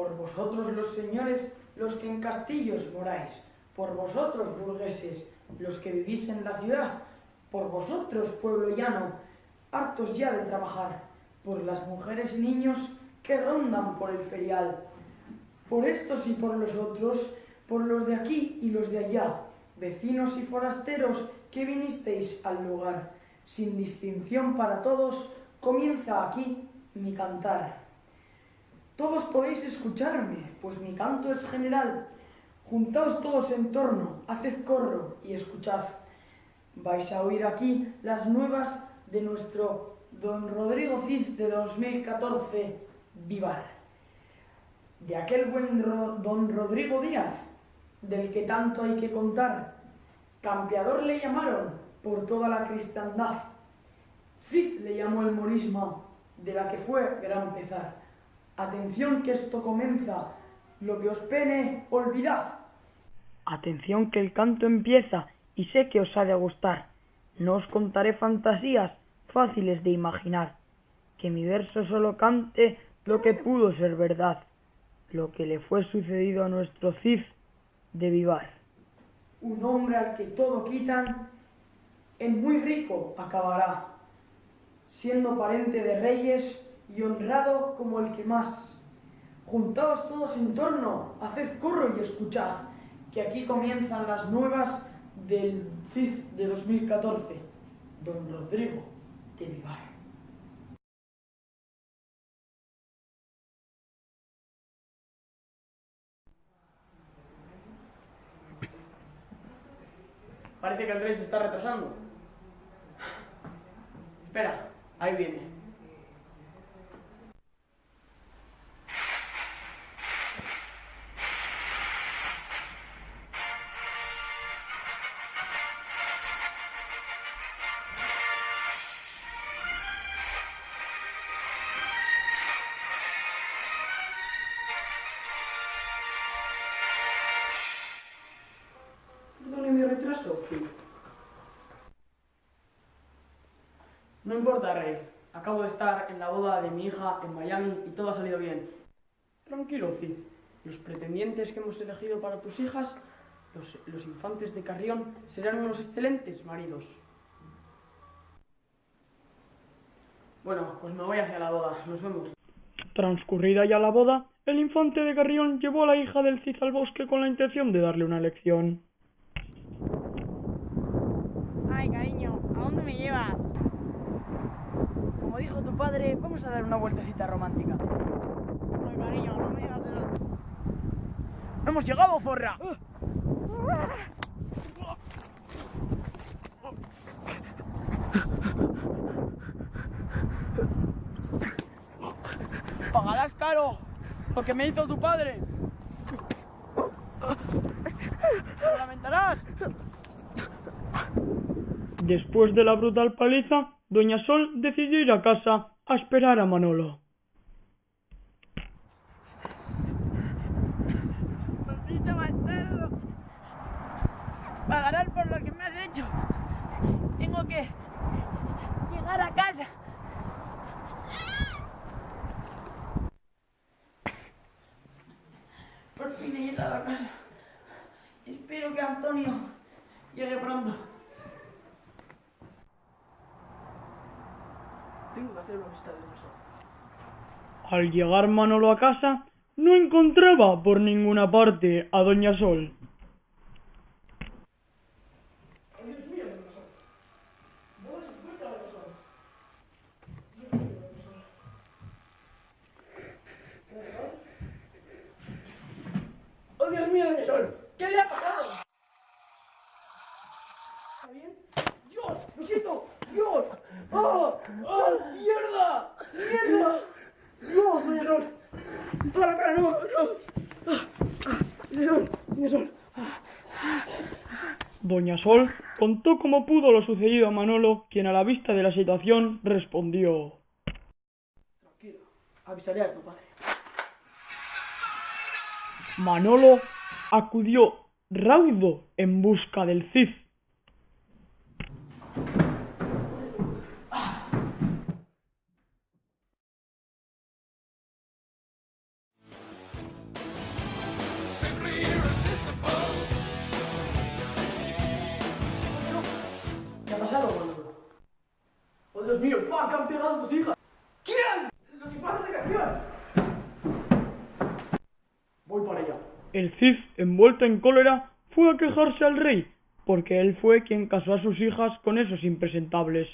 por vosotros los señores, los que en castillos moráis, por vosotros burgueses, los que vivís en la ciudad, por vosotros pueblo llano, hartos ya de trabajar, por las mujeres y niños que rondan por el ferial, por estos y por los otros, por los de aquí y los de allá, vecinos y forasteros que vinisteis al lugar, sin distinción para todos, comienza aquí mi cantar. Todos podéis escucharme, pues mi canto es general. Juntaos todos en torno, haced corro y escuchad. Vais a oír aquí las nuevas de nuestro don Rodrigo Cid de 2014, Vivar. De aquel buen don Rodrigo Díaz, del que tanto hay que contar. Campeador le llamaron por toda la cristiandad. Cid le llamó el morisma, de la que fue gran pesar. Atención que esto comienza, lo que os pene, olvidad. Atención que el canto empieza, y sé que os ha de gustar. No os contaré fantasías fáciles de imaginar, que mi verso solo cante lo que pudo ser verdad, lo que le fue sucedido a nuestro Cid de Vivar. Un hombre al que todo quitan, en muy rico acabará, siendo pariente de reyes y honrado como el que más. Juntaos todos en torno, haced corro y escuchad, que aquí comienzan las nuevas del Cid de 2014, don Rodrigo de Vivar. Parece que el rey se está retrasando. Espera, ahí viene. Perdone mi retraso, Cid. No importa, rey. Acabo de estar en la boda de mi hija en Miami y todo ha salido bien. Tranquilo, Cid. Los pretendientes que hemos elegido para tus hijas, los infantes de Carrión, serán unos excelentes maridos. Bueno, pues me voy hacia la boda. Nos vemos. Transcurrida ya la boda, el infante de Carrión llevó a la hija del Cid al bosque con la intención de darle una lección. Ay, cariño, ¿a dónde me llevas? Como dijo tu padre, vamos a dar una vueltecita romántica. Ay, cariño, no me digas eso. ¡Hemos llegado, zorra! ¡Pagarás caro lo que me hizo tu padre! ¡Lo lamentarás! Después de la brutal paliza, doña Sol decidió ir a casa a esperar a Manolo. Maldito bastardo. Pagarás por lo que me has hecho. Tengo que llegar a casa. Por fin he llegado a casa. Espero que Antonio llegue pronto. Tengo que hacer una visita de eso. Al llegar Manolo a casa, no encontraba por ninguna parte a doña Sol. ¡Oh, Dios mío, doña Sol! ¿Dónde se encuentra doña Sol? ¡Oh, Dios mío, doña Sol! ¿Qué le ha pasado? ¿Está bien? ¡Dios! ¡Lo siento! ¡Dios! ¡Oh! ¡Oh! ¡Mierda! ¡Mierda! ¡Dios, doña Sol! ¡Toda la cara! ¡No! ¡No! ¡Doña Sol! ¡Doña Sol! Doña Sol contó como pudo lo sucedido a Manolo, quien a la vista de la situación respondió: Tranquilo, avisaré a tu padre. Manolo acudió raudo en busca del Cid. que han pegado a tus hijas. ¿Quién? Los infantes de Carrión. Voy para allá. El Cid, envuelto en cólera, fue a quejarse al rey, porque él fue quien casó a sus hijas con esos impresentables.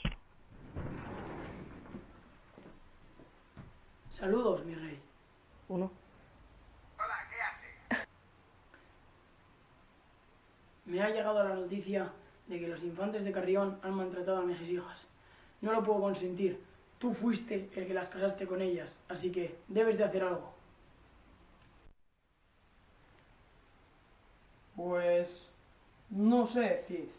Saludos, mi rey. Uno. Hola, ¿qué hace? Me ha llegado la noticia de que los infantes de Carrión han maltratado a mis hijas. No lo puedo consentir. Tú fuiste el que las casaste con ellas, así que debes de hacer algo. Pues... no sé, Cid.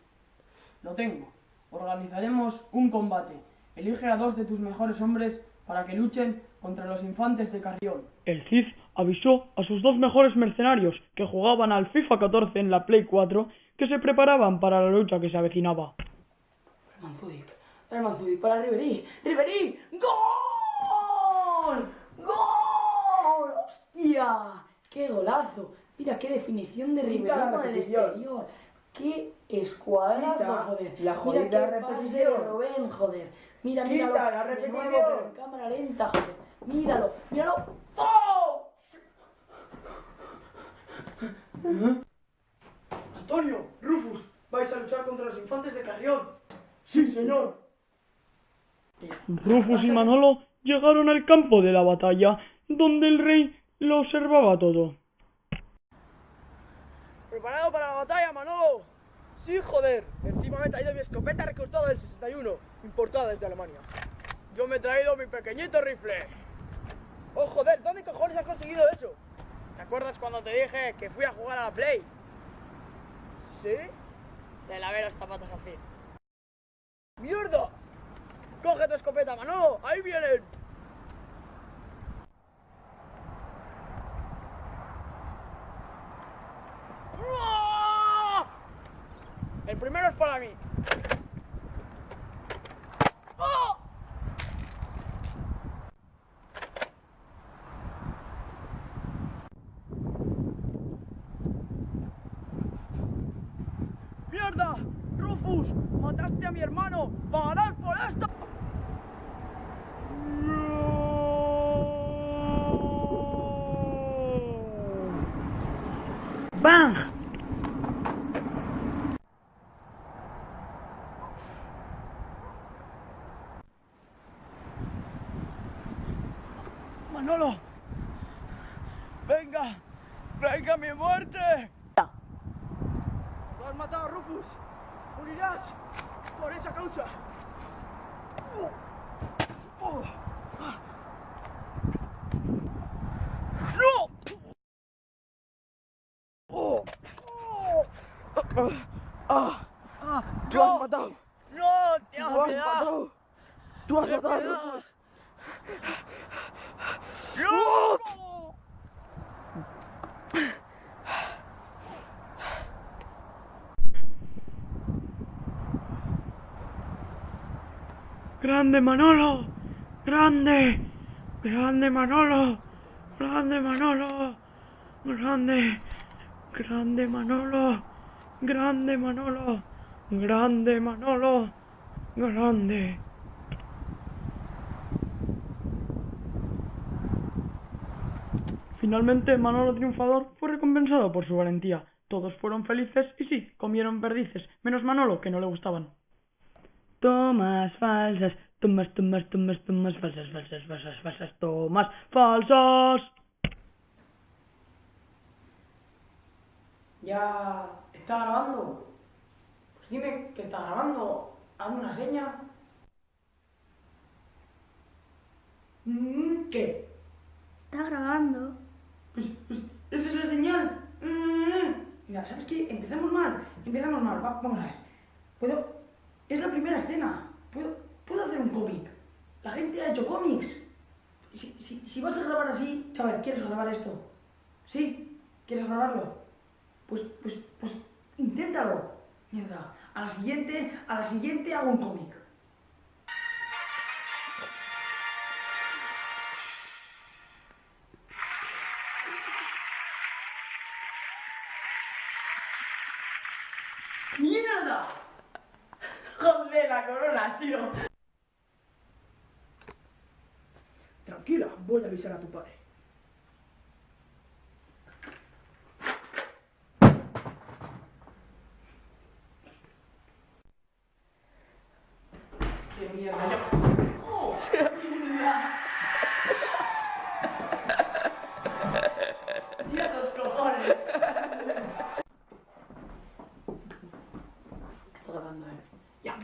Lo tengo. Organizaremos un combate. Elige a 2 de tus mejores hombres para que luchen contra los infantes de Carrión. El Cid avisó a sus 2 mejores mercenarios que jugaban al FIFA 14 en la Play 4 que se preparaban para la lucha que se avecinaba. Manzudic para Ribery. ¡Ribery! ¡Gol! ¡Gol! ¡Hostia! ¡Qué golazo! Mira qué definición de Ribery con el exterior. ¡Qué escuadrazo, joder! La jodida mira qué pase repetición. de Robben, joder. Míralo. Quita la de repetición. nuevo, pero en cámara lenta, joder. Míralo. ¡Oh! Antonio, Rufus, vais a luchar contra los infantes de Carrión. Sí, señor. Rufus y Manolo llegaron al campo de la batalla, donde el rey lo observaba todo. ¿Preparado para la batalla, Manolo? Sí, joder. Encima me he traído mi escopeta recortada del 61, importada desde Alemania. Yo me he traído mi pequeñito rifle. Oh, joder, ¿dónde cojones has conseguido eso? ¿Te acuerdas cuando te dije que fui a jugar a la Play? ¿Sí? Le lavé los zapatos así. ¡Mierda! ¡Coge tu escopeta, Manolo! ¡Ahí vienen! ¡Uah! El primero es para mí. ¡Oh! ¡Mierda! ¡Rufus! ¡Mataste a mi hermano! ¡Pagarás por esto! ¡Bang! ¡Manolo! ¡Venga! ¡Venga mi muerte! ¡Lo has matado, Rufus! ¡Morirás por esa causa! ¡No! ¡Tú has matado! ¡No! ¡Te has matado! ¡Tú has matado, Rufus! ¡No! ¡Grande Manolo! ¡Grande! ¡Grande Manolo! ¡Grande Manolo! ¡Grande! ¡Grande Manolo! ¡Grande Manolo! ¡Grande Manolo! ¡Grande! Finalmente, Manolo triunfador fue recompensado por su valentía. Todos fueron felices y sí, comieron perdices, menos Manolo, que no le gustaban. Tomas falsas, tomas, falsas, tomas falsas. ¿Ya está grabando? Pues dime que está grabando. Hazme una seña. ¿Qué? Está grabando. Pues, esa es la señal. Mira, ¿sabes qué? Empezamos mal. Vamos a ver. ¿Puedo? Es la primera escena. ¿Puedo hacer un cómic? La gente ha hecho cómics. Si vas a grabar así, chaval, ¿quieres grabar esto? ¿Sí? ¿Quieres grabarlo? Pues inténtalo. Mierda. A la siguiente hago un cómic. ¡Mierda! ¡Joder, la corona, tío! Voy a avisar a tu padre. ¡Qué mierda! ¡Tío, los cojones! Está grabando, Ya.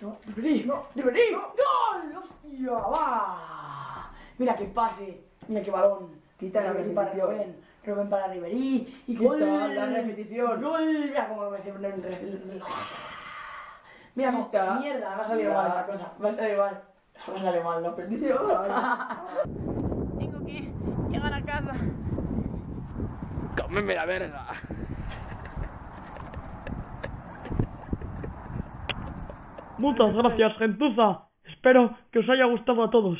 No, Ribery, no, Ribery. ¡Gol! ¡Hostia! ¡Va! Mira que pase, mira que balón. Quita la Ribery para repetición. Rubén, Rubén para Ribery y Quita gol. la repetición. Gol. Mira cómo lo mete. Mira cómo. Quita. Mierda, me ha salido mal esa cosa. Me ha salido mal. Me ha salido mal, no perdido. Tengo que llegar a casa. Cómeme la verga. Muchas gracias, gentuza. Espero que os haya gustado a todos.